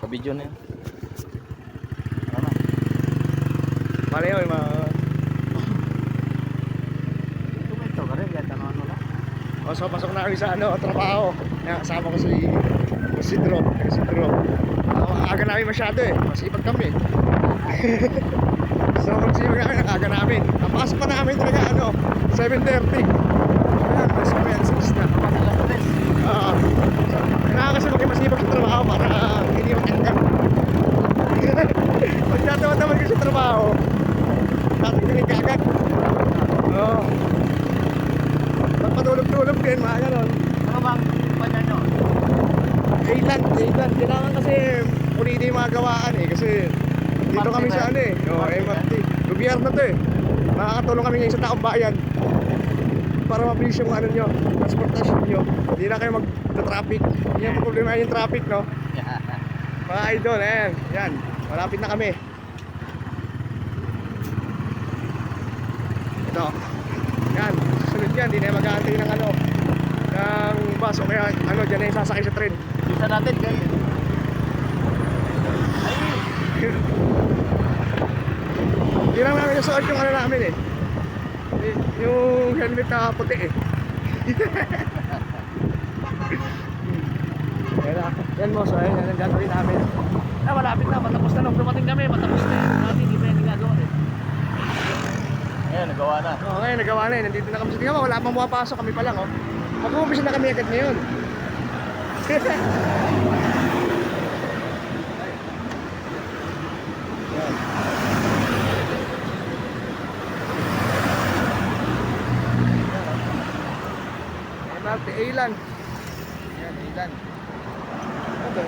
Naka-video na yan. Ano na? Mali yun, mga... Ito ka rin, kahit ano lang. O, so pasok na kami sa trabaho. Kaya kasama ko si Drop. Aga namin masyado eh. Masipag kami. So magsipag kami, aga namin. Ang pasok pa namin talaga 7:30. Ayan, mas kami alas 6 na. So, kailangan kasi maging masipag sa trabaho para hindi matanggal. Pag natawad-tawad ka sa trabaho, tatanggalin ka agad. Oo. Magpatulog-tulog din, mga ganon. Ano bang panya nyo? Thailand. Kailangan kasi ulitin yung mga gawaan eh. Kasi dito kami sa MRT. Gobyerno to eh. Makakatulong kami ngayon sa taong bayan para mabilis yung transportasyon nyo. Hindi na kayo mag-traffic. Hindi yung problema yung traffic, no? Mga idol, ayan. Yan, malapit na kami. Ito. Yan, susunod yan. Hindi na mag-aantay ng ng bus o kaya dyan na yung sasakay sa train. Bisa natin kayo. Hindi lang namin nasuot yung namin eh. Yung helmet na puti eh. Yan mo, so ayun ang gagawin namin. Malapit na, matapos na nung dumating kami, matapos na yun. Natin, hindi pa yung ginagawa eh. Ayan, nagawa na. Oo, ngayon nagawa na eh. Nandito na kami sa tingnan mo, wala pang pumapasok, kami pa lang oh. Mag-uumpisa na kami agad ngayon. MRT Ilan. Yan, Ilan. Okay.